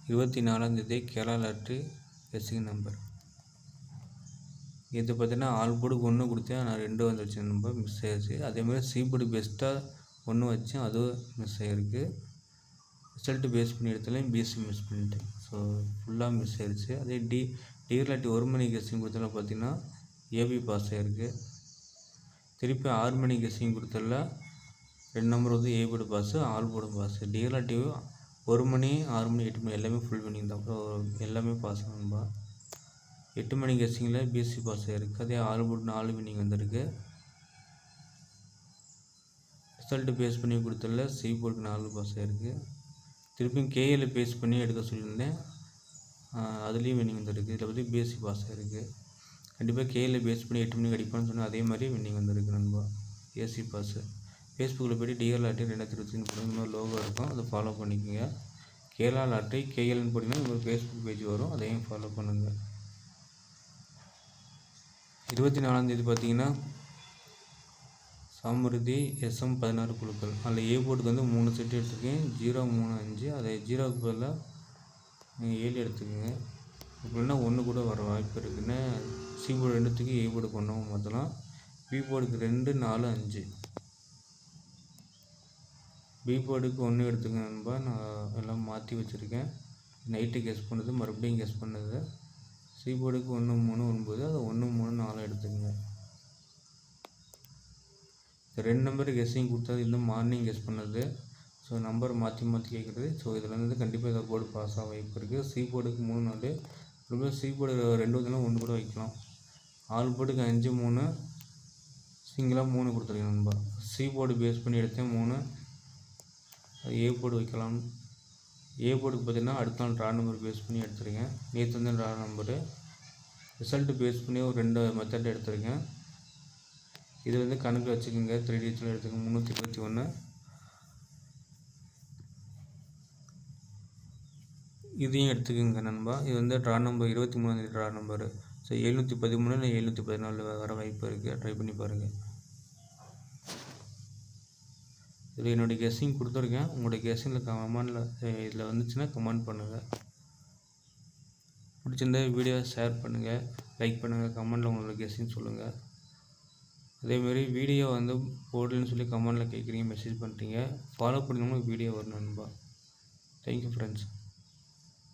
24ஆம் தேதி Kerala lottery guessing number. இது பார்த்தீங்கன்னா ஆல் போர்டுக்கு 1 கொடுத்தேன், நான் 2 வந்துருச்சு நம்பர் மிஸ் ஆயிடுச்சு. அதேமாதிரி சி போர்டு பெஸ்ட்டாக 1 வச்சேன், அதுவும் மிஸ் ஆகிருக்கு. ரிசல்ட்டு பேஸ் பண்ணி எடுத்தாலையும் பிஎஸ்சி மிஸ் பண்ணிட்டேன். ஸோ ஃபுல்லாக மிஸ் ஆயிடுச்சு. அதே டிஆர்லாட்டி 1 மணி கெஸ்ஸிங் கொடுத்தல பார்த்தீங்கன்னா ஏபி பாஸ் ஆகிருக்கு. திருப்பி 6 மணி கெஸ்ஸிங் கொடுத்தல 2 நம்பர் வந்து A board pass, all board pass. டிஆர்லாட்டி 1 மணி 6 மணி 8 மணி எல்லாமே ஃபுல் வின்னிங் தான். அப்புறம் எல்லாமே பாஸ் நண்பா. 8 மணி கெஸ்ஸிங்கில் பிஎஸ்சி பாஸ் ஆகிருக்கு. அதே ஆல் போர்டு 4 வின்னிங் வந்திருக்கு. ரிசல்ட்டு பேஸ் பண்ணி கொடுத்தல சி போர்டுக்கு 4 பாஸ் ஆகிருக்கு. திருப்பியும் கேஏல பேஸ் பண்ணி எடுக்க சொல்லியிருந்தேன், அதுலேயும் வின்னிங் வந்திருக்கு. இதில் பற்றி பிஎஸ்சி பாஸ் ஆகிருக்கு. கண்டிப்பாக கேஏல பேஸ் பண்ணி 8 மணிக்கு அடிப்பான்னு சொன்னால் அதே மாதிரி வின்னிங் வந்திருக்கு நண்பா. AC boss. ஃபேஸ்புக்கில் போய்ட்டு டிஆர் லாட்ரி 2023 போடுங்க, இந்த மாதிரி லோகோ இருக்கும், அதை ஃபாலோ பண்ணிக்கோங்க. கேரளா லாட்ரி கேஎல்னு போட்டிங்கன்னா இந்த மாதிரி ஃபேஸ்புக் பேஜ் வரும், அதையும் ஃபாலோ பண்ணுங்கள். 24ஆம் தேதி பார்த்தீங்கன்னா சாமிருதி எஸ்எம் 16 குழுக்கள். அதில் ஏ போர்டுக்கு வந்து 3 செட்டு எடுத்துருக்கேன், 0, 3, 5. அதை 0க்கு பதிலாக 7 எடுத்துக்கோங்க. அப்படின்னா 1 கூட வர வாய்ப்பு இருக்குன்னு. சி போர்டு 2த்துக்கு ஏ போர்டுக்கு 1 மாற்றலாம். பி போர்டுக்கு 2, 4, 5. பி போர்டுக்கு 1 எடுத்துக்கங்க நண்பா. நான் எல்லாம் மாற்றி வச்சுருக்கேன். நைட்டு கெஸ் பண்ணது மறுபடியும் கெஸ் பண்ணது. சி போர்டுக்கு 1, 3, 9. அதை 1, 3, 4 எடுத்துக்கங்க. 2 நம்பர் கெஸ்ஸிங் கொடுத்தது இன்னும் மார்னிங் கெஸ் பண்ணது. ஸோ நம்பர் மாற்றி மாற்றி கேட்குறது. ஸோ இதில் வந்து கண்டிப்பாக இந்த போர்டு பாஸ் ஆக வாய்ப்பு இருக்குது. சி போர்டுக்கு 3, 4. அப்புறமே சி போர்டு 2 வந்தாலும் 1 கூட வைக்கலாம். ஆல் போர்டுக்கு 5, 3. சிங்கிளாக 3 கொடுத்துருக்கேன் நண்பா. சி போர்டு பேஸ் பண்ணி எடுத்தேன் 3. அது ஏ போர்டு வைக்கலாம். ஏ போர்டுக்கு பார்த்தீங்கன்னா அடுத்த நாள் ட்ரா நம்பர் பேஸ் பண்ணி எடுத்துருக்கேன். நேற்று வந்து ட்ரா நம்பரு. ரிசல்ட்டு பேஸ் பண்ணி ஒரு 2 மெத்தட் எடுத்துருக்கேன். இது வந்து கணக்கில் வச்சுக்கோங்க. 3 டிஜிட்டில் எடுத்துக்கோங்க. 321. இதையும் எடுத்துக்கோங்க நண்பா. இது வந்து ட்ரா நம்பர் 23ஆம் தேதி ட்ரா நம்பரு. ஸோ 713 இல்லை 714 வர வாய்ப்பு இருக்குது. ட்ரை பண்ணி பாருங்கள். இதில் என்னுடைய கெஸ்ஸிங் கொடுத்துருக்கேன். உங்களுடைய கெஸ்ஸிங்கில் கமெண்டில் இதில் வந்துச்சுன்னா கமெண்ட் பண்ணுங்கள். பிடிச்சிருந்தா வீடியோ ஷேர் பண்ணுங்கள், லைக் பண்ணுங்கள், கமெண்டில் உங்களோட கெஸ்ஸிங் சொல்லுங்கள். அதேமாரி வீடியோ வந்து போடலன்னு சொல்லி கமெண்டில் கேட்குறீங்க, மெசேஜ் பண்ணுறீங்க. ஃபாலோ பண்ணிங்கன்னா வீடியோ வரும் நண்பா. Thank you friends.